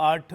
8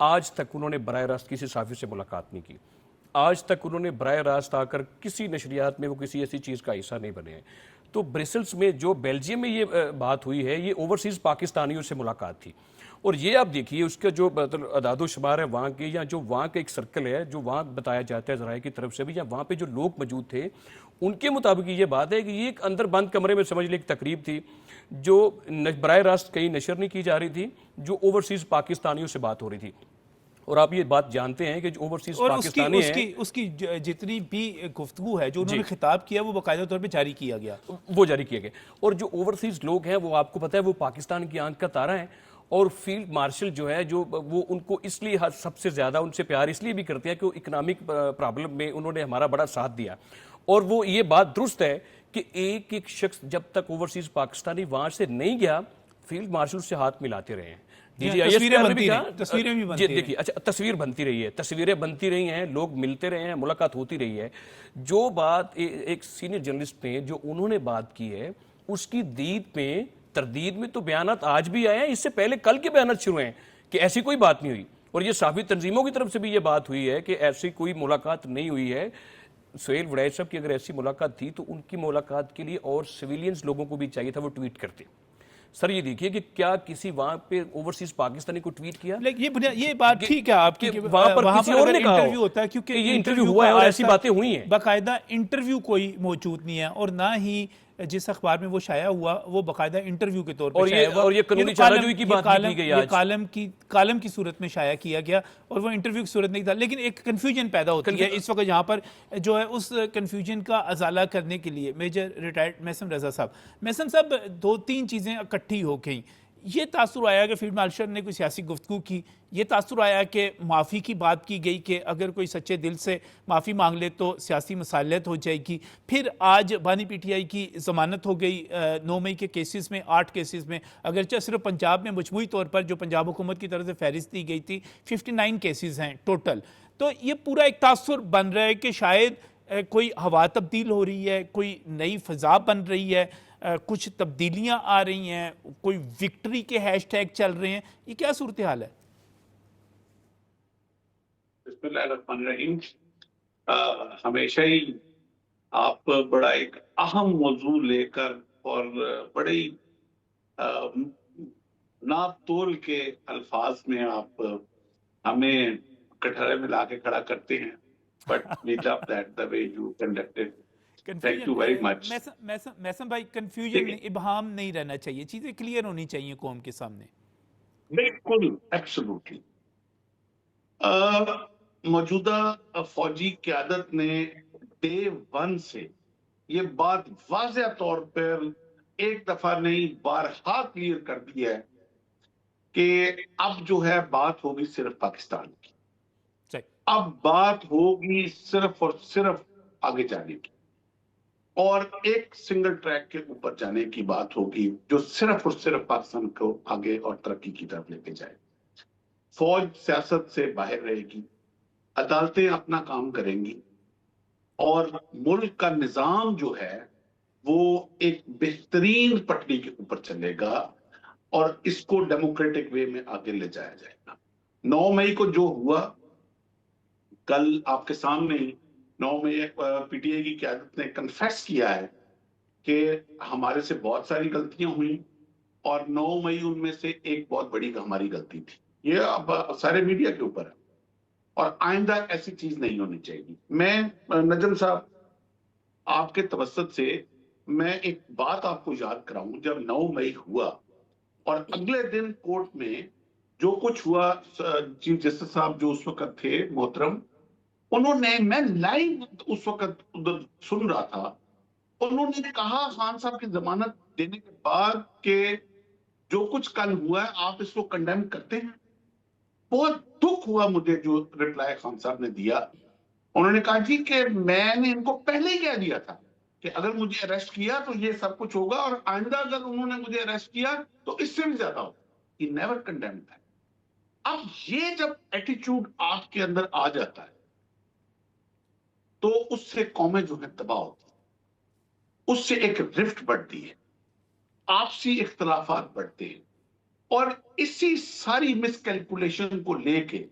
آج تک انہوں نے براہ راست کسی صحافی سے ملاقات نہیں کی، آج تک انہوں نے براہ راست آ کر کسی نشریات میں وہ کسی ایسی چیز کا حصہ نہیں بنے ہیں. تو برسلز میں جو بیلجیم میں یہ بات ہوئی ہے، یہ اوورسیز پاکستانیوں سے ملاقات تھی. اور یہ آپ دیکھیے اس کا جو اعداد و شمار ہے وہاں کے، یا جو وہاں کا ایک سرکل ہے جو وہاں بتایا جاتا ہے ذرائع کی طرف سے بھی، یا وہاں پہ جو لوگ موجود تھے ان کے مطابق یہ بات ہے کہ یہ ایک اندر بند کمرے میں سمجھ لیں ایک تقریب تھی جو براہ راست کہیں نشر نہیں کی جا رہی تھی، جو اوورسیز پاکستانیوں سے بات ہو رہی تھی. اور آپ یہ بات جانتے ہیں کہ جو اوورسیز اور پاکستانی ہیں اس کی جتنی بھی گفتگو ہے جو انہوں نے خطاب کیا وہ باقاعدہ طور پہ جاری کیا گیا، وہ جاری کیے گئے. اور جو اوورسیز لوگ ہیں وہ آپ کو پتہ ہے وہ پاکستان کی آنکھ کا تارا ہیں. اور فیلڈ مارشل جو ہے جو وہ ان کو اس لیے سب سے زیادہ ان سے پیار اس لیے بھی کرتے ہیں کہ وہ اکنامک پرابلم میں انہوں نے ہمارا بڑا ساتھ دیا. اور وہ یہ بات درست ہے کہ ایک ایک شخص جب تک اوورسیز پاکستانی وہاں سے نہیں گیا فیلڈ مارشل سے ہاتھ ملاتے رہے ہیں. تصویریں بھی بنتی دیکھیے اچھا تصویر بنتی رہی ہے، تصویریں بنتی رہی ہیں، لوگ ملتے رہے ہیں، ملاقات ہوتی رہی ہے. جو بات ایک سینئر جرنلسٹ نے جو انہوں نے بات کی ہے اس کی تردید میں تو بیانات آج بھی آئے ہیں، اس سے پہلے کل کے بیانات شروع ہیں کہ ایسی کوئی بات نہیں ہوئی. اور یہ صحافی تنظیموں کی طرف سے بھی یہ بات ہوئی ہے کہ ایسی کوئی ملاقات نہیں ہوئی ہے. سہیل وڑائچ صاحب کی اگر ایسی ملاقات تھی تو ان کی ملاقات کے لیے اور سویلینز لوگوں کو بھی چاہیے تھا وہ ٹویٹ کرتے. سر یہ دیکھیے کہ کیا کسی وہاں پہ اوورسیز پاکستانی کو ٹویٹ کیا؟ یہ بات ٹھیک ہے آپ کی، وہاں پر کسی اور نے کہا انٹرویو ہوتا ہے کیونکہ یہ انٹرویو ہوا ہے اور ایسی باتیں ہوئی ہیں. باقاعدہ انٹرویو کوئی موجود نہیں ہے، اور نہ ہی جس اخبار میں وہ شائع ہوا وہ باقاعدہ انٹرویو کے طور پر شائع ہوا. اور یہ قانونی چارہ جوئی کی بات بھی کی گئی آج. کالم کی صورت میں شائع کیا گیا اور وہ انٹرویو کی صورت نہیں تھا. لیکن ایک کنفیوژن پیدا ہوتی ہے اس وقت یہاں پر جو ہے، اس کنفیوژن کا ازالہ کرنے کے لیے میجر ریٹائرڈ میسم رضا صاحب دو تین چیزیں اکٹھی ہو گئیں. یہ تاثر آیا کہ فیلڈ مارشل نے کوئی سیاسی گفتگو کی، یہ تاثر آیا کہ معافی کی بات کی گئی کہ اگر کوئی سچے دل سے معافی مانگ لے تو سیاسی مصالحت ہو جائے گی. پھر آج بانی پی ٹی آئی کی ضمانت ہو گئی 9 مئی کے کیسز میں، 8 کیسز میں، اگرچہ صرف پنجاب میں مجموعی طور پر جو پنجاب حکومت کی طرف سے فہرست دی گئی تھی 59 کیسز ہیں ٹوٹل. تو یہ پورا ایک تاثر بن رہا ہے کہ شاید کوئی ہوا تبدیل ہو رہی ہے، کوئی نئی فضا بن رہی ہے، کچھ تبدیلیاں آ رہی ہیں، کوئی وکٹری کے ہیش ٹیگ چل رہے ہیں. یہ کیا صورتحال ہے؟ بسم اللہ الرحمن الرحیم. ہمیشہ ہی آپ بڑا ایک اہم موضوع لے کر اور بڑے ناپ تول کے الفاظ میں آپ ہمیں کٹہرے میں لا کے کھڑا کرتے ہیں. But we love that the way you conducted. Thank you very much. Maisam بھائی کنفیوژن ابہام نہیں رہنا چاہیے، چیزیں کلیئر ہونی چاہیے قوم کے سامنے. بالکل ایبسولوٹلی. موجودہ فوجی قیادت نے ڈے 1 سے یہ بات واضح طور پر ایک دفعہ نہیں بارہا کلیئر کر دی ہے کہ اب جو ہے بات ہوگی صرف پاکستان کی، اب بات ہوگی صرف اور صرف آگے جانے کی، اور ایک سنگل ٹریک کے اوپر جانے کی بات ہوگی جو صرف اور صرف پاکستان کو آگے اور ترقی کی طرف لے کے جائے. فوج سیاست سے باہر رہے گی، عدالتیں اپنا کام کریں گی، اور ملک کا نظام جو ہے وہ ایک بہترین پٹری کے اوپر چلے گا اور اس کو ڈیموکریٹک وے میں آگے لے جایا جائے گا. 9 مئی کو جو ہوا کل آپ کے سامنے ہی 9 مئی پی ٹی آئی کی قیادت نے کنفیس کیا ہے کہ ہمارے سے بہت ساری غلطیاں ہوئیں اور 9 مئی ان میں سے ایک بہت بڑی ہماری غلطی تھی. یہ اب سارے میڈیا کے اوپر ہے اور آئندہ ایسی چیز نہیں ہونی چاہیے. میں نجم صاحب آپ کے توسط سے میں ایک بات آپ کو یاد کراؤں. جب 9 مئی ہوا اور اگلے دن کورٹ میں جو کچھ ہوا، چیف جسٹس صاحب جو اس وقت تھے محترم، انہوں نے، میں لائیو اس وقت سن رہا تھا، انہوں نے کہا خان صاحب کی ضمانت دینے کے بعد کہ جو کچھ کل ہوا ہے آپ اس کو کنڈیم کرتے ہیں. بہت دکھ ہوا مجھے جو رپلائی خان صاحب نے دیا. انہوں نے کہا جی کہ میں نے ان کو پہلے ہی کہہ دیا تھا کہ اگر مجھے اریسٹ کیا تو یہ سب کچھ ہوگا اور آئندہ اگر انہوں نے مجھے اریسٹ کیا تو اس سے بھی زیادہ ہوگا. He never condemned that. اب یہ جب ایٹیچیوڈ آپ کے اندر آ جاتا ہے تو اس سے قومیں جو ہے تباہ ہوتی ہیں، اس سے ایک رفٹ بڑھتی ہے، آپسی اختلافات بڑھتے ہیں، اور اسی ساری مس کیلکولیشن کو لے کے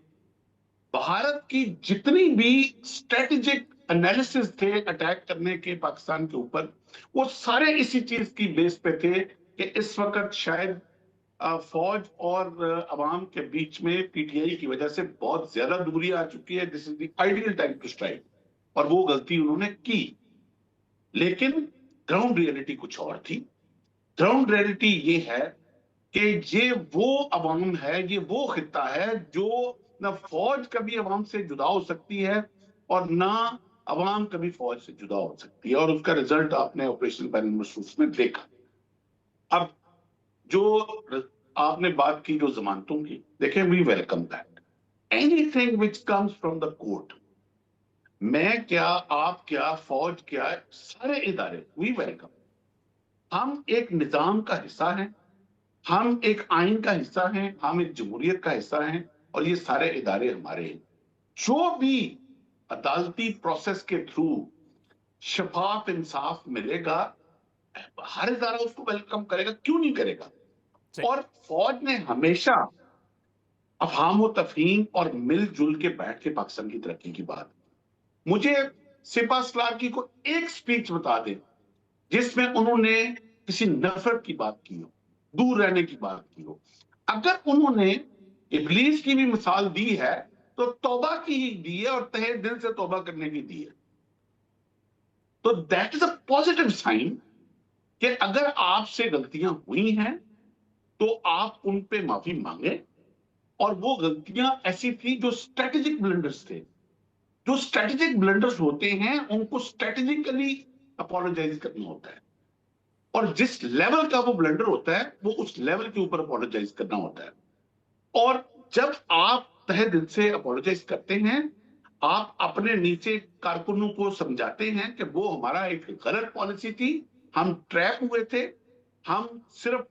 بھارت کی جتنی بھی اسٹریٹجک انالیسز تھے اٹیک کرنے کے پاکستان کے اوپر، وہ سارے اسی چیز کی بیس پہ تھے کہ اس وقت شاید فوج اور عوام کے بیچ میں پی ٹی آئی کی وجہ سے بہت زیادہ دوری آ چکی ہے. This is the ideal time to strike, اور وہ غلطی انہوں نے کی. لیکن گراؤنڈ ریئلٹی کچھ اور تھی. گراؤنڈ ریئلٹی یہ ہے کہ یہ وہ عوام ہے، یہ وہ خطہ ہے جو نہ فوج کبھی عوام سے جدا ہو سکتی ہے اور نہ عوام کبھی فوج سے جدا ہو سکتی ہے. اور اس کا رزلٹ آپ نے آپریشن بین المسوس میں دیکھا. اب جو آپ نے بات کی جو ضمانتوں کی، دیکھیں we welcome that. Anything which comes from the court, میں کیا، آپ کیا، فوج کیا، سارے ادارے وی ویلکم. ہم ایک نظام کا حصہ ہیں، ہم ایک آئین کا حصہ ہیں، ہم ایک جمہوریت کا حصہ ہیں، اور یہ سارے ادارے ہمارے ہیں. جو بھی عدالتی پروسیس کے تھرو شفاف انصاف ملے گا، ہر ادارہ اس کو ویلکم کرے گا، کیوں نہیں کرے گا. اور فوج نے ہمیشہ افہام و تفہیم اور مل جل کے بیٹھ کے پاکستان کی ترقی کی بات. مجھے سپہ سالار کی کو ایک سپیچ بتا دیں جس میں انہوں نے کسی نفرت کی بات کی ہو، دور رہنے کی بات کی ہو. اگر انہوں نے ابلیس کی بھی مثال دی ہے تو توبہ کی ہی دی ہے، اور تہے دل سے توبہ کرنے کی دی ہے. تو that is a positive sign کہ اگر آپ سے غلطیاں ہوئی ہیں تو آپ ان پہ معافی مانگیں. اور وہ غلطیاں ایسی تھی جو اسٹریٹجک بلنڈرز تھے. جو اسٹریٹجک بلنڈرز ہوتے ہیں ان کو اسٹریٹجیکلی اپولوجائز کرنا ہوتا ہے، اور جس لیول کا وہ بلنڈر ہوتا ہے وہ اس لیول کے اوپر اپولوجائز کرنا ہوتا ہے. اور جب آپ تہہ دل سے اپولوجائز کرتے ہیں، آپ اپنے نیچے کارکنوں کو سمجھاتے ہیں کہ وہ ہمارا ایک غلط پالیسی تھی، ہم ٹریپ ہوئے تھے، ہم صرف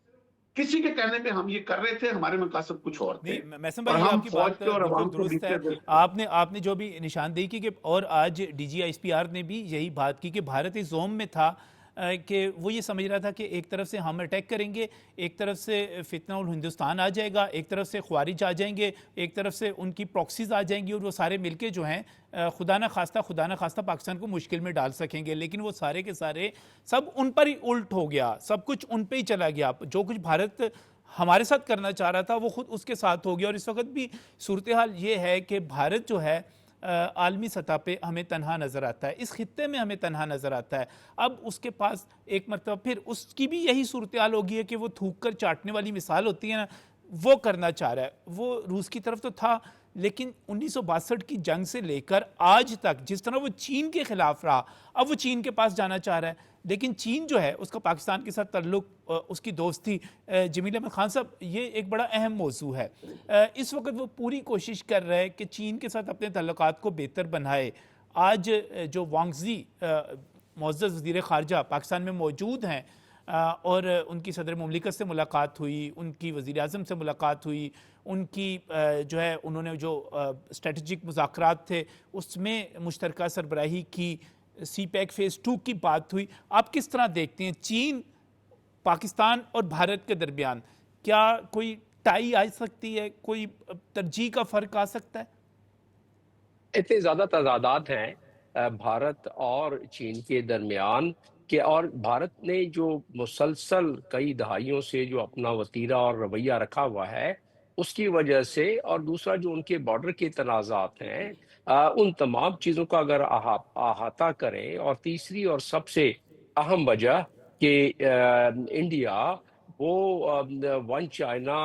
کسی کے کہنے پہ ہم یہ کر رہے تھے، ہمارے مقاصد کچھ اور تھے. نہیں محسن اور بھائی، ہم آپ کی فوج بات کے اور عوام بالکل کو درست ہے. نیچے آپ نے جو بھی نشاندہی کی کہ، اور آج D G S P R نے بھی یہی بات کی کہ بھارت اس زوم میں تھا کہ وہ یہ سمجھ رہا تھا کہ ایک طرف سے ہم اٹیک کریں گے، ایک طرف سے فتنہ الہندوستان آ جائے گا، ایک طرف سے خوارج آ جائیں گے، ایک طرف سے ان کی پروکسیز آ جائیں گی، اور وہ سارے مل کے جو ہیں خدا نہ خواستہ پاکستان کو مشکل میں ڈال سکیں گے. لیکن وہ سارے کے سارے سب ان پر ہی الٹ ہو گیا، سب کچھ ان پہ ہی چلا گیا. جو کچھ بھارت ہمارے ساتھ کرنا چاہ رہا تھا وہ خود اس کے ساتھ ہو گیا. اور اس وقت بھی صورتحال یہ ہے کہ بھارت جو ہے عالمی سطح پہ ہمیں تنہا نظر آتا ہے، اس خطے میں ہمیں تنہا نظر آتا ہے. اب اس کے پاس ایک مرتبہ پھر اس کی بھی یہی صورتحال ہوگی ہے کہ وہ تھوک کر چاٹنے والی مثال ہوتی ہے نا، وہ کرنا چاہ رہا ہے. وہ روس کی طرف تو تھا، لیکن 1962 کی جنگ سے لے کر آج تک جس طرح وہ چین کے خلاف رہا، اب وہ چین کے پاس جانا چاہ رہا ہے. لیکن چین جو ہے اس کا پاکستان کے ساتھ تعلق، اس کی دوستی، جمیل احمد خان صاحب یہ ایک بڑا اہم موضوع ہے. اس وقت وہ پوری کوشش کر رہا ہے کہ چین کے ساتھ اپنے تعلقات کو بہتر بنائے. آج جو وانگ زی معزز وزیر خارجہ پاکستان میں موجود ہیں، اور ان کی صدر مملکت سے ملاقات ہوئی، ان کی وزیر اعظم سے ملاقات ہوئی، ان کی جو ہے انہوں نے جو اسٹریٹجک مذاکرات تھے اس میں مشترکہ سربراہی کی، سی پیک فیز 2 کی بات ہوئی. آپ کس طرح دیکھتے ہیں چین، پاکستان اور بھارت کے درمیان کیا کوئی ٹائی آ سکتی ہے، کوئی ترجیح کا فرق آ سکتا ہے؟ اتنے زیادہ تضادات ہیں بھارت اور چین کے درمیان کہ، اور بھارت نے جو مسلسل کئی دہائیوں سے جو اپنا وتیرہ اور رویہ رکھا ہوا ہے اس کی وجہ سے، اور دوسرا جو ان کے بارڈر کے تنازعات ہیں، ان تمام چیزوں کا اگر احاطہ کریں، اور تیسری اور سب سے اہم وجہ کہ انڈیا وہ ون چائنا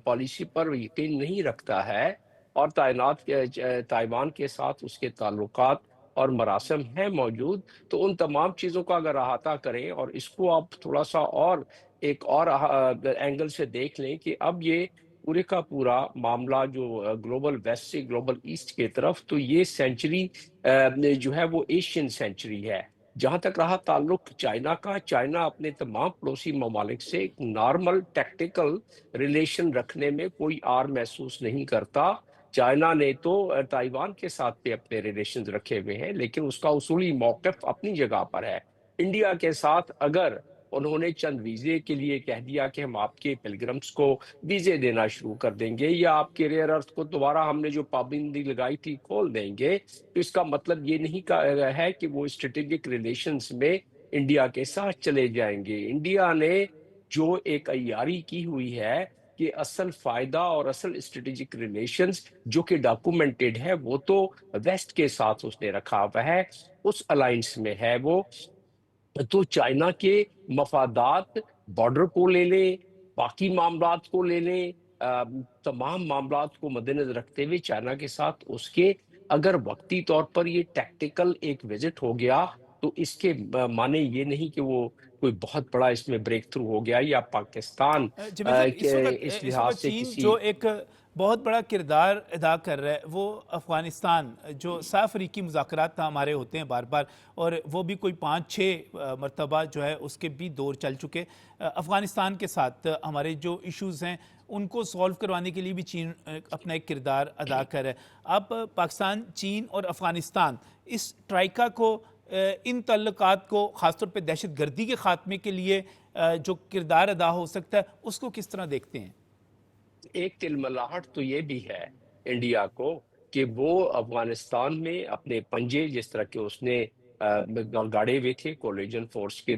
پالیسی پر یقین نہیں رکھتا ہے، اور تائیوان کے ساتھ اس کے تعلقات اور مراسم ہیں موجود. تو ان تمام چیزوں کا اگر احاطہ کریں اور اس کو آپ تھوڑا سا اور ایک اور اینگل سے دیکھ لیں کہ اب یہ پورے کا پورا معاملہ جو گلوبل ویسٹ سے گلوبل ایسٹ کی طرف، تو یہ سینچری جو ہے وہ ایشین سینچری ہے. جہاں تک رہا تعلق چائنا کا، چائنا اپنے تمام پڑوسی ممالک سے ایک نارمل ٹیکٹیکل ریلیشن رکھنے میں کوئی آر محسوس نہیں کرتا. چائنا نے تو تائیوان کے ساتھ بھی اپنے ریلیشنز رکھے ہوئے ہیں، لیکن اس کا اصولی موقف اپنی جگہ پر ہے. انڈیا کے ساتھ اگر انہوں نے چند ویزے کے لیے کہہ دیا کہ ہم آپ کے پلگرمز کو ویزے دینا شروع کر دیں گے، یا آپ کے ریئر ارتھ کو دوبارہ ہم نے جو پابندی لگائی تھی کھول دیں گے، تو اس کا مطلب یہ نہیں ہے کہ وہ اسٹریٹجک ریلیشنز میں انڈیا کے ساتھ چلے جائیں گے۔ انڈیا نے جو ایک عیاری کی ہوئی ہے کہ اصل فائدہ اور اصل اسٹریٹجک ریلیشنز جو کہ ڈاکومنٹڈ ہے وہ تو ویسٹ کے ساتھ اس نے رکھا ہوا ہے، اس الائنس میں ہے وہ۔ تو چائنا کے مفادات بارڈر کو لے لیں، باقی معاملات کو لے لیں، تمام معاملات کو مد نظر رکھتے ہوئے چائنا کے ساتھ اس کے اگر وقتی طور پر یہ ٹیکٹیکل ایک وزٹ ہو گیا تو اس کے معنی یہ نہیں کہ وہ کوئی بہت بڑا اس میں بریک تھرو ہو گیا، یا پاکستان جمیل صاحب، اس اس لحاظ وقت سے چین کسی جو ایک بہت بڑا کردار ادا کر رہا ہے وہ افغانستان، جو صاف افریقی مذاکرات ہمارے ہوتے ہیں بار بار، اور وہ بھی کوئی 5-6 مرتبہ جو ہے اس کے بھی دور چل چکے، افغانستان کے ساتھ ہمارے جو ایشوز ہیں ان کو سولو کروانے کے لیے بھی چین اپنا ایک کردار ادا کر رہا ہے۔ اب پاکستان، چین اور افغانستان اس ٹرائکا کو، ان تعلقات کو خاص طور پہ دہشت گردی کے خاتمے کے لیے جو کردار ادا ہو سکتا ہے اس کو کس طرح دیکھتے ہیں؟ ایک تلملاہٹ تو یہ بھی ہے انڈیا کو کہ وہ افغانستان میں اپنے پنجے جس طرح کہ اس نے گاڑے ہوئے تھے کولیجن فورس کے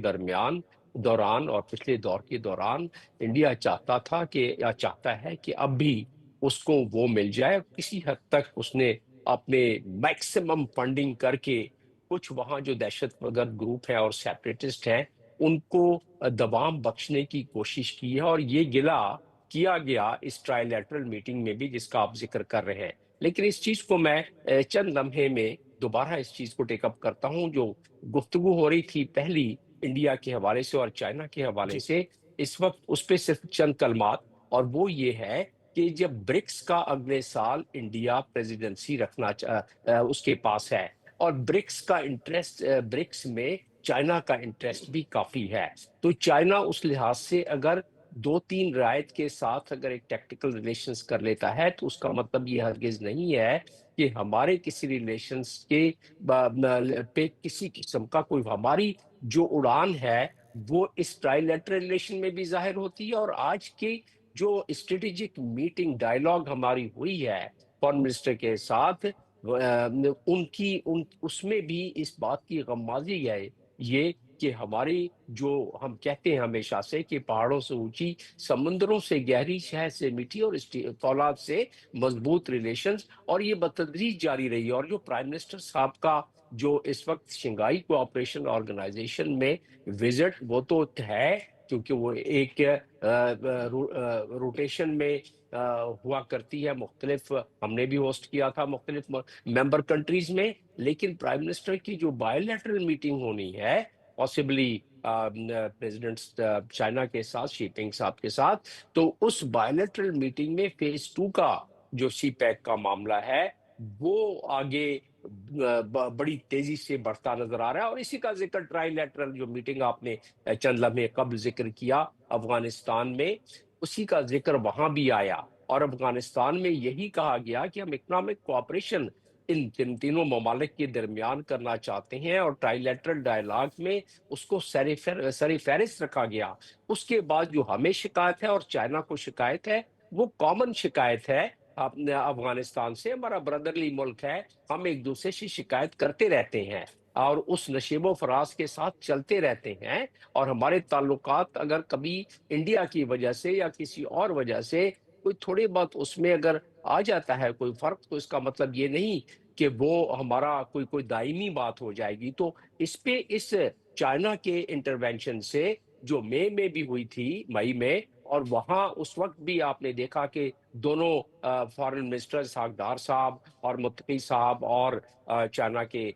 دوران اور پچھلے دور کے دوران، انڈیا چاہتا تھا کہ یا چاہتا ہے کہ اب بھی اس کو وہ مل جائے۔ کسی حد تک اس نے اپنے میکسیمم فنڈنگ کر کے کچھ وہاں جو دہشت گرد گروپ ہیں اور سیپریٹسٹ ہیں ان کو دوام بخشنے کی کوشش کی ہے، اور یہ گلا کیا گیا اس ٹرائی لیٹرل میٹنگ میں بھی جس کا آپ ذکر کر رہے ہیں۔ لیکن اس چیز کو میں چند لمحے میں دوبارہ اس چیز کو ٹیک اپ کرتا ہوں جو گفتگو ہو رہی تھی پہلی انڈیا کے حوالے سے اور چائنا کے حوالے سے، اس وقت اس پہ صرف چند کلمات، اور وہ یہ ہے کہ جب برکس کا اگلے سال انڈیا پریزیڈنسی رکھنا اس کے پاس ہے، اور برکس کا انٹرسٹ، برکس میں چائنا کا انٹرسٹ بھی کافی ہے، تو چائنا اس لحاظ سے اگر 2-3 رعایت کے ساتھ اگر ایک ٹیکٹیکل ریلیشنز کر لیتا ہے تو اس کا مطلب یہ ہرگز نہیں ہے کہ ہمارے کسی ریلیشنز کے پہ کسی قسم کا کوئی، ہماری جو اڑان ہے وہ اس ٹرائی لیٹرل ریلیشن میں بھی ظاہر ہوتی ہے، اور آج کی جو اسٹریٹجک میٹنگ ڈائیلاگ ہماری ہوئی ہے فارن منسٹر کے ساتھ، اس میں بھی اس بات کی غمازی ہے یہ کہ ہماری جو ہم کہتے ہیں ہمیشہ سے کہ پہاڑوں سے اونچی، سمندروں سے گہری، شہد سے میٹھی اور فولاد سے مضبوط ریلیشنز، اور یہ بتدریج جاری رہی ہے۔ اور جو پرائم منسٹر صاحب کا جو اس وقت شنگھائی کوآپریشن آرگنائزیشن میں وزٹ، وہ تو ہے کیونکہ وہ ایک روٹیشن میں ہوا کرتی ہے، مختلف، ہم نے بھی ہوسٹ کیا تھا مختلف ممبر کنٹریز میں، لیکن پرائم منسٹر کی جو بائی لیٹرل میٹنگ ہونی ہے پاسبلی پریزیڈنٹ چائنا کے ساتھ، شی پنگ صاحب کے ساتھ، تو اس بائیلیٹرل میٹنگ میں فیز 2 کا جو سی پیک کا معاملہ ہے وہ آگے بڑی تیزی سے بڑھتا نظر آ رہا ہے، اور اسی کا ذکر ٹرائی لیٹرل جو میٹنگ آپ نے چند لمحے قبل ذکر کیا افغانستان میں، اسی کا ذکر وہاں بھی آیا، اور افغانستان میں یہی کہا گیا کہ ہم اکنامک کوآپریشن ان تینوں ممالک کے درمیان کرنا چاہتے ہیں، اور ٹرائی لیٹرل ڈائیلاگ میں اس کو سر فہرست رکھا گیا۔ اس کے بعد جو ہمیں شکایت ہے اور چائنا کو شکایت ہے وہ کامن شکایت ہے افغانستان سے، ہمارا برادرلی ملک ہے، ہم ایک دوسرے سے شکایت کرتے رہتے ہیں اور اس نشیب و فراز کے ساتھ چلتے رہتے ہیں، اور ہمارے تعلقات اگر کبھی انڈیا کی وجہ سے یا کسی اور وجہ سے کوئی تھوڑی بہت اس میں اگر آ جاتا ہے کوئی فرق، تو اس کا مطلب یہ نہیں کہ وہ ہمارا کوئی دائمی بات ہو جائے گی۔ تو اس پہ اس چائنا کے انٹرونشن سے جو مئی میں بھی ہوئی تھی، مئی میں، اور وہاں اس وقت بھی آپ نے دیکھا کہ دونوں فارن منسٹر ساگدار صاحب اور متقی صاحب اور چائنا کے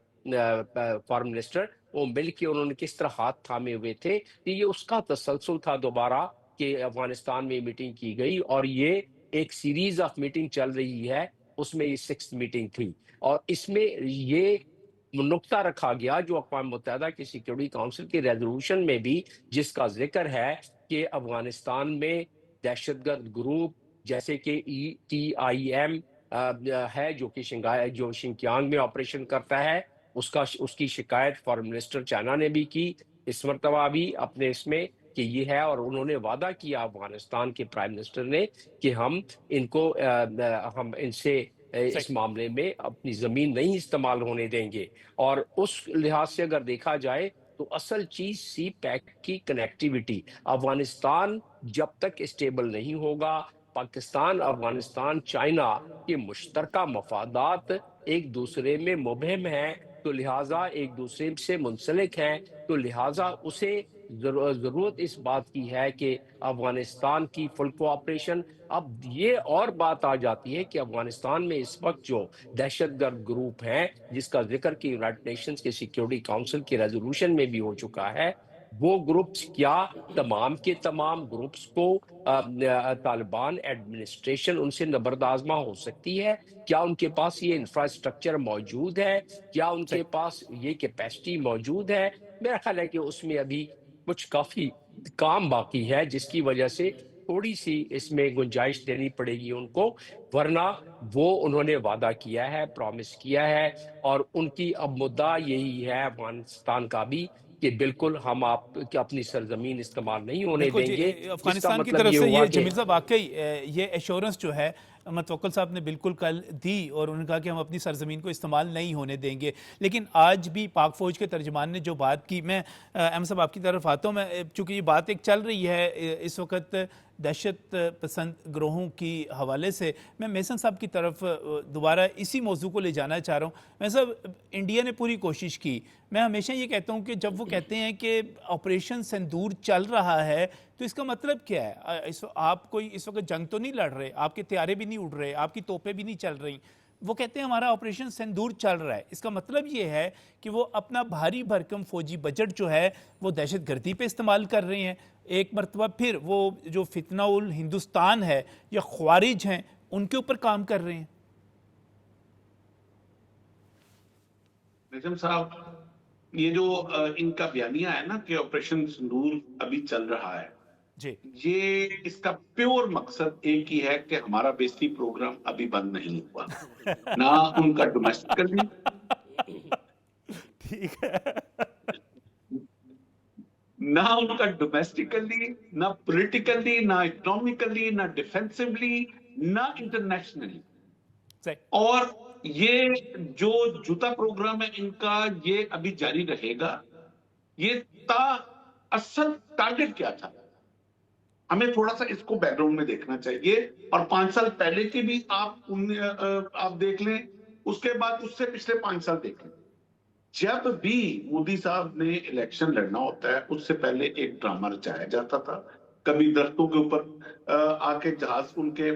فارن منسٹر، وہ مل کے انہوں نے کس طرح ہاتھ تھامے ہوئے تھے، یہ اس کا تسلسل تھا دوبارہ کہ افغانستان میں میٹنگ کی گئی، اور یہ ایک سیریز آف میٹنگ چل رہی ہے، اس میں یہ 6th میٹنگ تھی، اور اس میں یہ نقطہ رکھا گیا جو اقوام متحدہ کی سیکورٹی کونسل کے ریزولوشن میں بھی جس کا ذکر ہے کہ افغانستان میں دہشت گرد گروپ جیسے کہ ETIM ہے جو کہ شنکیانگ میں آپریشن کرتا ہے، اس کی شکایت فارن منسٹر چائنا نے بھی کی، اس مرتبہ بھی اپنے اس میں کہ یہ ہے، اور انہوں نے وعدہ کیا افغانستان کے پرائم منسٹر نے کہ ہم ان کو ہم ان سے اس معاملے میں اپنی زمین نہیں استعمال ہونے دیں گے. اور اس لحاظ سے اگر دیکھا جائے تو اصل چیز سی پیک کی کنیکٹیوٹی. افغانستان جب تک اسٹیبل نہیں ہوگا، پاکستان، افغانستان، چائنا کے مشترکہ مفادات ایک دوسرے میں مبہم ہیں، تو لہٰذا ایک دوسرے سے منسلک ہیں، تو لہٰذا اسے ضرورت اس بات کی ہے کہ افغانستان کی فل کوآپریشن. اب یہ اور بات آ جاتی ہے کہ افغانستان میں اس وقت جو دہشت گرد گروپ ہیں، جس کا ذکر کہ یونائٹڈ نیشنز کے سیکیورٹی کاؤنسل کی ریزولوشن میں بھی ہو چکا ہے، وہ گروپس کیا تمام کے تمام گروپس کو طالبان ایڈمنسٹریشن ان سے نبرد آزما ہو سکتی ہے؟ کیا ان کے پاس یہ انفراسٹرکچر موجود ہے؟ کیا ان کے پاس یہ کیپیسٹی موجود ہے؟ میرا خیال ہے کہ اس میں ابھی کچھ کافی کام باقی ہے، جس کی وجہ سے تھوڑی سی اس میں گنجائش دینی پڑے گی ان کو، ورنہ وہ انہوں نے وعدہ کیا ہے، پرومس کیا ہے، اور ان کی اب مدعا یہی ہے افغانستان کا بھی کہ بالکل ہم آپ کی اپنی سرزمین استعمال نہیں ہونے بالکل دیں جی. گے. جس کا افغانستان کی مطلب طرف یہ سے ہوا یہ کہ جمیل صاحب واقعی یہ ایشورنس جو ہے متوکل صاحب نے بالکل کل دی، اور انہوں نے کہا کہ ہم اپنی سرزمین کو استعمال نہیں ہونے دیں گے. لیکن آج بھی پاک فوج کے ترجمان نے جو بات کی، میں احمد صاحب آپ کی طرف آتا ہوں. میں چونکہ یہ بات ایک چل رہی ہے اس وقت دہشت پسند گروہوں کی حوالے سے، میں میسن صاحب کی طرف دوبارہ اسی موضوع کو لے جانا چاہ رہا ہوں. میسن صاحب، انڈیا نے پوری کوشش کی. میں ہمیشہ یہ کہتا ہوں کہ جب وہ کہتے ہیں کہ آپریشن سندور چل رہا ہے، تو اس کا مطلب کیا ہے؟ آپ کوئی اس وقت جنگ تو نہیں لڑ رہے، آپ کے طیارے بھی نہیں اڑ رہے، آپ کی توپیں بھی نہیں چل رہی. وہ کہتے ہیں ہمارا آپریشن سندور چل رہا ہے. اس کا مطلب یہ ہے کہ وہ اپنا بھاری بھرکم فوجی بجٹ جو ہے وہ دہشت گردی پہ استعمال کر رہے ہیں. ایک مرتبہ پھر وہ جو فتنہ الہندوستان ہے یا خوارج ہیں ان کے اوپر کام کر رہے ہیں. نجم صاحب، یہ جو ان کا بیانیہ ہے نا کہ آپریشن سندور ابھی چل رہا ہے، جی، یہ اس کا پیور مقصد ایک ہی ہے کہ ہمارا بیستی پروگرام ابھی بند نہیں ہوا. نہ ان کا ڈومیسٹکلی ٹھیک ہے. نہ ان کا ڈومیسٹکلی، نہ پولیٹیکلی، نہ اکنامکلی، نہ ڈیفینسولی، نہ انٹرنیشنلی. صحیح. اور یہ جو جوتا پروگرام ہے ان کا، یہ ابھی جاری رہے گا. یہ اصل ٹارگٹ کیا تھا؟ ہمیں تھوڑا سا اس کو بیک گراؤنڈ میں دیکھنا چاہیے. اور 5 سال پہلے کی بھی آپ دیکھ لیں، اس کے بعد اس سے پچھلے 5 سال دیکھ لیں. جب بھی مودی صاحب نے الیکشن لڑنا ہوتا ہے، اس سے پہلے ایک ڈرامہ رچایا جاتا تھا. کبھی درختوں کے اوپر آ کے جہاز ان کے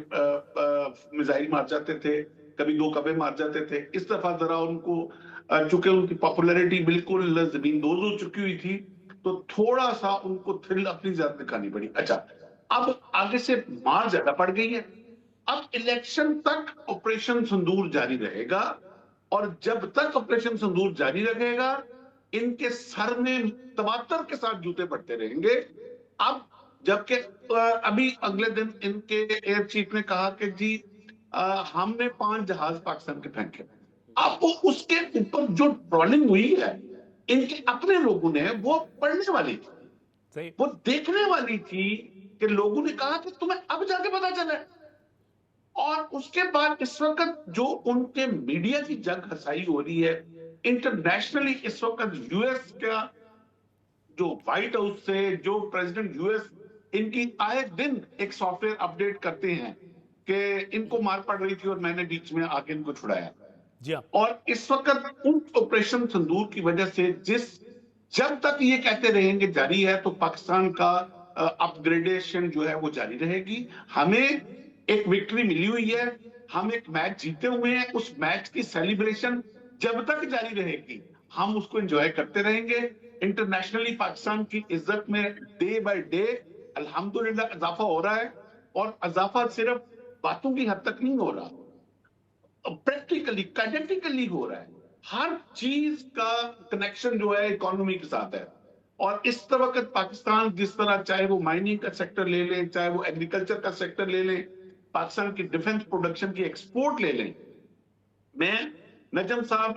میزائل مار جاتے تھے، کبھی 2 کبے مار جاتے تھے. اس دفعہ ذرا ان کو چونکہ ان کی پاپولیرٹی بالکل زمین دوز ہو چکی ہوئی تھی، تو تھوڑا سا ان کو تھرل اپنی ذات دکھانی پڑی. اچھا، اب آگے سے مار زیادہ پڑ گئی ہے. اب الیکشن تک آپریشن سندور جاری رہے گا، اور جب تک آپریشن سندور جاری رہے گا ان کے سر میں تواتر کے ساتھ جوتے پڑتے رہیں گے. اب جبکہ ابھی اگلے دن ان کے ایئر چیف نے کہا کہ جی ہم نے 5 جہاز پاکستان کے پھینکے. اب اس کے اوپر جو ٹرولنگ ہوئی ہے ان کے اپنے لوگوں نے، وہ پڑھنے والی تھی، صحیح. وہ دیکھنے والی تھی کہ لوگوں نے کہا کہ تمہیں اب جا کے پتا چلا. اور اس کے بعد اس وقت جو ان کے میڈیا کی جنگ ہسائی ہو رہی ہے انٹرنیشنلی، اس وقت یو ایس کا جو وائٹ ہاؤس سے جو پریزیڈنٹ یو ایس ان کی آئے دن ایک سافٹ ویئر اپڈیٹ کرتے ہیں کہ ان کو مار پڑ رہی تھی اور میں نے بیچ میں آ کے ان کو چھڑایا. جی ہاں. اور اس وقت ان آپریشن سندور کی وجہ سے جب تک یہ کہتے رہیں گے جاری ہے، تو پاکستان کا اپ گریڈیشن جو ہے وہ جاری رہے گی. ہمیں ایک وکٹری ملی ہوئی ہے، ہم ایک میچ جیتے ہوئے ہیں. اس میچ کی سیلیبریشن جب تک جاری رہے گی ہم اس کو انجوائے کرتے رہیں گے. انٹرنیشنلی پاکستان کی عزت میں ڈے بائی ڈے الحمدللہ اضافہ ہو رہا ہے. اور اضافہ صرف باتوں کی حد تک نہیں ہو رہا، پریکٹیکلی کائنیٹیکلی ہو رہا ہے. ہر چیز کا کنیکشن جو ہے اکانومی کے ساتھ ہے. اور اس وقت پاکستان جس طرح، چاہے وہ مائننگ کا سیکٹر لے لیں، چاہے وہ ایگریکلچر کا سیکٹر لے لیں، پاکستان کی ڈیفنس پروڈکشن کی ایکسپورٹ لے لیں. میں نجم صاحب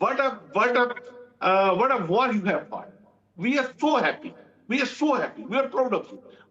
what a war you have fought, we are so happy, we are so happy, we are proud of you।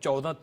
14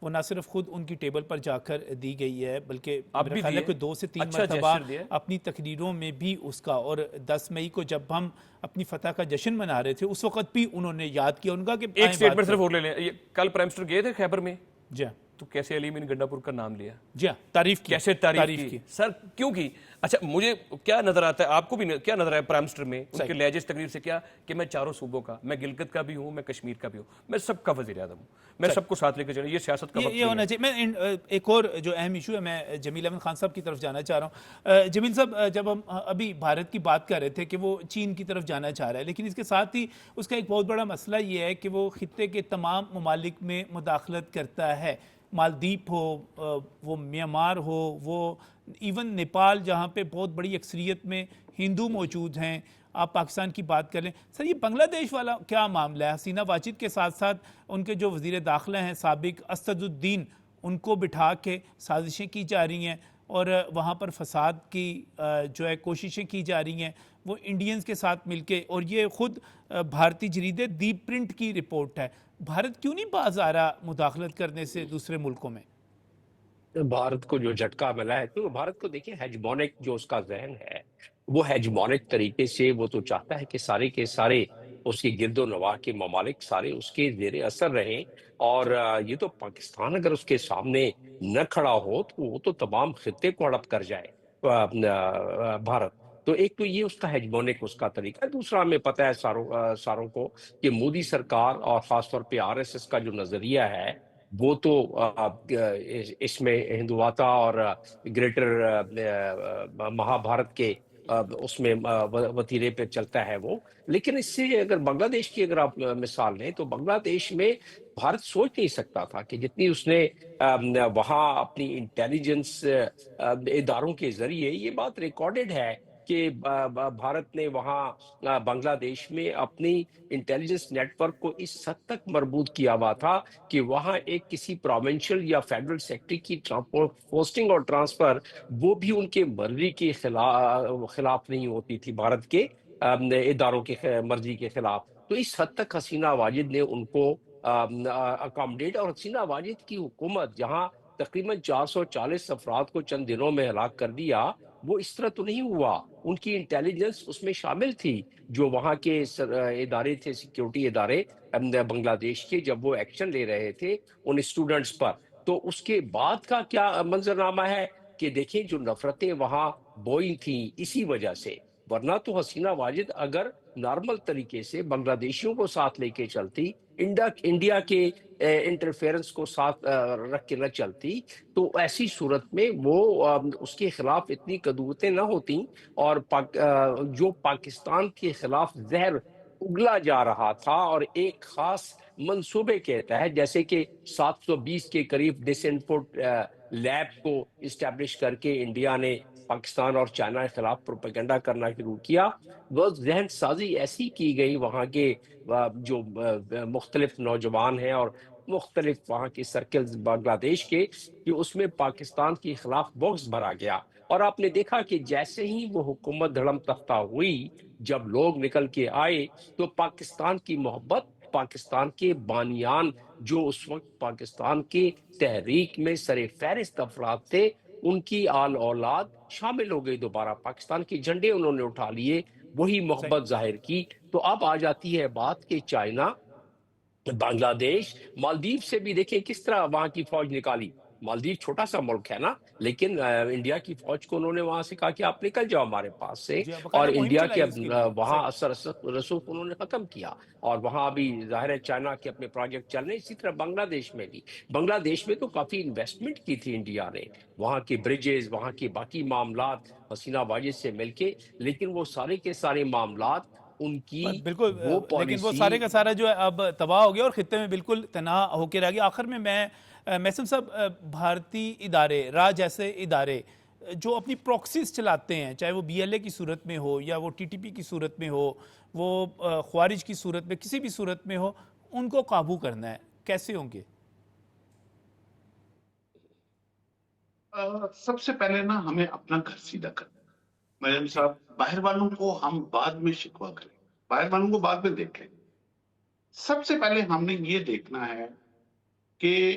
وہ نہ صرف خود ان کی ٹیبل پر جا کر دی گئی ہے بلکہ اب میرا بھی خیال ہے دیے، کہ 2 سے 3 اچھا مرتبہ gesture دیا ہے۔ اپنی تقریروں میں بھی اس کا، اور 10 مئی کو جب ہم اپنی فتح کا جشن منا رہے تھے اس وقت بھی انہوں نے یاد کیا ان کا کہ ایک آئیں سٹیٹمنٹ بات صرف اور لے لیں، یہ کل پرائم منسٹر گئے تھے خیبر میں، جی ہاں تو کیسے علی امین گنڈا پور کا نام لیا، جی ہاں تعریف کی، کیسے تعریف کی سر، کیوں کی؟ اچھا مجھے کیا نظر آتا ہے، آپ کو بھی کیا نظر آیا پرائم منسٹر میں ان کے لہجے تقریر سے کیا کہ میں چاروں صوبوں کا، میں گلگت کا بھی ہوں، میں کشمیر کا بھی ہوں، میں سب کا وزیر اعظم ہوں، میں سب کو ساتھ لے کے چلیں، یہ سیاست کا وقت یہ ہونا چاہیے۔ میں ایک اور جو اہم ایشو ہے، میں جمیل احمد خان صاحب کی طرف جانا چاہ رہا ہوں۔ جمیل صاحب، جب ہم ابھی بھارت کی بات کر رہے تھے کہ وہ چین کی طرف جانا چاہ رہا ہے، لیکن اس کے ساتھ ہی اس کا ایک بہت بڑا مسئلہ یہ ہے کہ وہ خطے کے تمام ممالک میں مداخلت کرتا ہے، مالدیپ ہو، وہ میانمار ہو، وہ ایون نیپال جہاں پہ بہت بڑی اکثریت میں ہندو موجود ہیں، آپ پاکستان کی بات کر لیں۔ سر یہ بنگلہ دیش والا کیا معاملہ ہے؟ حسینہ واجد کے ساتھ ساتھ ان کے جو وزیر داخلہ ہیں سابق اسد الدین، ان کو بٹھا کے سازشیں کی جا رہی ہیں اور وہاں پر فساد کی جو ہے کوششیں کی جا رہی ہیں، وہ انڈینز کے ساتھ مل کے، اور یہ خود بھارتی جریدے دیپ پرنٹ کی رپورٹ ہے۔ بھارت کیوں نہیں باز آ رہا مداخلت کرنے سے دوسرے ملکوں میں؟ بھارت کو جو جھٹکا ملا ہے، تو بھارت کو دیکھیں ہیجمونک جو اس کا ذہن ہے، وہ ہیجمونک طریقے سے وہ تو چاہتا ہے کہ سارے کے سارے اس کے گرد و نواح کے ممالک سارے اس کے زیر اثر رہیں، اور یہ تو پاکستان اگر اس کے سامنے نہ کھڑا ہو تو وہ تو تمام خطے کو ہڑپ کر جائے بھارت۔ تو ایک تو یہ اس کا ہیجمونک اس کا طریقہ ہے، دوسرا ہمیں پتہ ہے ساروں کو کہ مودی سرکار اور خاص طور پہ RSS کا جو نظریہ ہے وہ تو اس میں ہندواتا اور گریٹر مہا بھارت کے اس میں وتیرے پہ چلتا ہے وہ۔ لیکن اس سے اگر بنگلہ دیش کی اگر آپ مثال لیں تو بنگلہ دیش میں بھارت سوچ نہیں سکتا تھا کہ جتنی اس نے وہاں اپنی انٹیلیجنس اداروں کے ذریعے، یہ بات ریکارڈڈ ہے کہ بھارت نے وہاں بنگلہ دیش میں اپنی انٹیلیجنس نیٹ ورک کو اس حد تک مربوط کیا ہوا تھا کہ وہاں ایک کسی پروونشل یا فیڈرل سیکٹری کی پوسٹنگ اور ٹرانسفر وہ بھی ان کے مرضی کے خلاف نہیں ہوتی تھی، بھارت کے اداروں کے مرضی کے خلاف۔ تو اس حد تک حسینہ واجد نے ان کو اکاموڈیٹ، اور حسینہ واجد کی حکومت جہاں تقریباً 440 افراد کو چند دنوں میں ہلاک کر دیا، وہ اس طرح تو نہیں ہوا، ان کی انٹیلیجنس اس میں شامل تھی، جو وہاں کے ادارے تھے، سیکیورٹی ادارے بنگلہ دیش کے، جب وہ ایکشن لے رہے تھے ان اسٹوڈنٹس پر۔ تو اس کے بعد کا کیا منظرنامہ ہے کہ دیکھیں جو نفرتیں وہاں بوئی تھیں اسی وجہ سے، ورنہ تو حسینہ واجد اگر نارمل طریقے سے بنگلہ دیشیوں کو ساتھ لے کے چلتی، انڈیا کے انٹرفیئرنس کو ساتھ رکھ کے نہ چلتی، تو ایسی صورت میں وہ اس کے خلاف اتنی قدوتیں نہ ہوتی، اور جو پاکستان کے خلاف زہر اگلا جا رہا تھا اور ایک خاص منصوبے کے تحت، جیسے کہ 720 کے قریب ڈس انفوٹ لیب کو اسٹیبلش کر کے انڈیا نے پاکستان اور چائنا کے خلاف پروپیگنڈا کرنا شروع کیا، وہ ذہن سازی ایسی کی گئی وہاں کے جو مختلف نوجوان ہیں اور مختلف وہاں کی سرکلز بنگلہ دیش کے، کہ اس میں پاکستان کے خلاف بغض بھرا گیا۔ اور آپ نے دیکھا کہ جیسے ہی وہ حکومت دھڑم تختہ ہوئی، جب لوگ نکل کے آئے تو پاکستان کی محبت، پاکستان کے بانیان جو اس وقت پاکستان کی تحریک میں سر فہرست افراد تھے، ان کی آل اولاد شامل ہو گئی، دوبارہ پاکستان کے جھنڈے انہوں نے اٹھا لیے، وہی محبت ظاہر کی۔ تو اب آ جاتی ہے بات کہ چائنا، بنگلہ دیش، مالدیپ سے بھی دیکھیں کس طرح وہاں کی فوج نکالی۔ مالدیپ چھوٹا سا ملک ہے نا، لیکن انڈیا کی فوج کو انہوں نے وہاں سے کہا کہ آپ نکل جاؤ ہمارے پاس سے، جی، اور باقاعدہ مہم انڈیا کے چلائی اس کے لیے، وہاں صحیح۔ اثر رسوخ انہوں نے ختم کیا، اور وہاں ابھی ظاہر ہے چائنا کے اپنے پروجیکٹ چل رہے ہیں۔ اسی طرح بنگلہ دیش میں بھی، بنگلہ دیش میں تو کافی انویسٹمنٹ کی تھی انڈیا نے، وہاں کے بریجز، وہاں کے باقی معاملات حسینہ واجد سے مل کے، لیکن وہ سارے کے سارے معاملات ان کی بالکل، وہ لیکن وہ پالیسی۔ سارے کا سارا جو ہے اب تباہ ہو گیا اور خطے میں بالکل تنہا ہو کے رہ گیا۔ آخر میں محسن صاحب، بھارتی ادارے، راہ جیسے ادارے جو اپنی پروکسیز چلاتے ہیں، چاہے وہ BLA کی صورت میں ہو یا وہ TTP کی صورت میں ہو، وہ خوارج کی صورت میں، کسی بھی صورت میں ہو، ان کو قابو کرنا ہے، کیسے ہوں گے؟ سب سے پہلے نا ہمیں اپنا گھر سیدھا کرنا، مریم صاحب، باہر والوں کو ہم بعد میں شکوا کریں، باہر والوں کو بعد میں دیکھ لیں۔ سب سے پہلے ہم نے یہ دیکھنا ہے کہ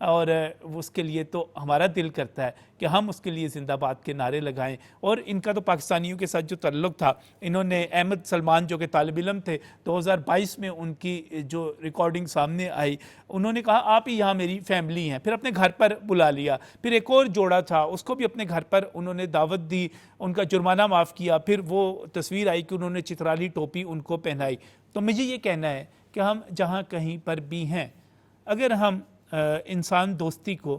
اور اس کے لیے تو ہمارا دل کرتا ہے کہ ہم اس کے لیے زندہ باد کے نعرے لگائیں. اور ان کا تو پاکستانیوں کے ساتھ جو تعلق تھا، انہوں نے احمد سلمان جو کہ طالب علم تھے 2022 میں ان کی جو ریکارڈنگ سامنے آئی، انہوں نے کہا آپ ہی یہاں میری فیملی ہیں، پھر اپنے گھر پر بلا لیا. پھر ایک اور جوڑا تھا، اس کو بھی اپنے گھر پر انہوں نے دعوت دی، ان کا جرمانہ معاف کیا، پھر وہ تصویر آئی کہ انہوں نے چترالی ٹوپی ان کو پہنائی. تو مجھے یہ کہنا ہے کہ ہم جہاں کہیں پر بھی ہیں، اگر ہم انسان دوستی کو،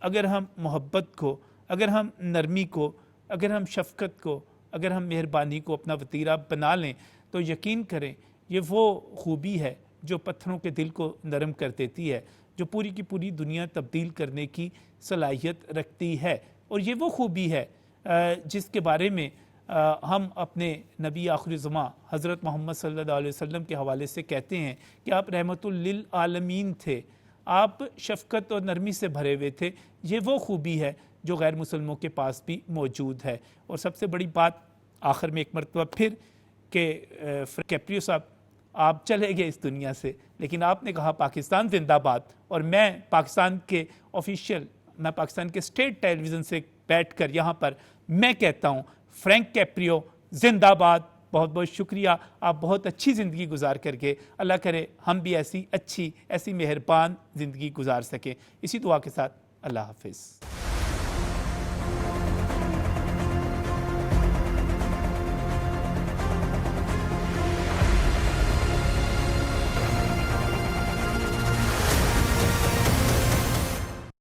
اگر ہم محبت کو، اگر ہم نرمی کو، اگر ہم شفقت کو، اگر ہم مہربانی کو اپنا وتیرہ بنا لیں، تو یقین کریں یہ وہ خوبی ہے جو پتھروں کے دل کو نرم کر دیتی ہے، جو پوری کی پوری دنیا تبدیل کرنے کی صلاحیت رکھتی ہے. اور یہ وہ خوبی ہے جس کے بارے میں ہم اپنے نبی آخر زمان حضرت محمد صلی اللہ علیہ وسلم کے حوالے سے کہتے ہیں کہ آپ رحمت للعالمین تھے، آپ شفقت اور نرمی سے بھرے ہوئے تھے. یہ وہ خوبی ہے جو غیر مسلموں کے پاس بھی موجود ہے. اور سب سے بڑی بات آخر میں ایک مرتبہ پھر کہ کیپریو صاحب آپ چلے گئے اس دنیا سے، لیکن آپ نے کہا پاکستان زندہ باد، اور میں پاکستان کے آفیشیل، میں پاکستان کے اسٹیٹ ٹیلی ویژن سے بیٹھ کر یہاں پر میں کہتا ہوں فرینک کیپریو زندہ باد. بہت بہت شکریہ، آپ بہت اچھی زندگی گزار کر کے، اللہ کرے ہم بھی ایسی اچھی، ایسی مہربان زندگی گزار سکیں. اسی دعا کے ساتھ اللہ حافظ.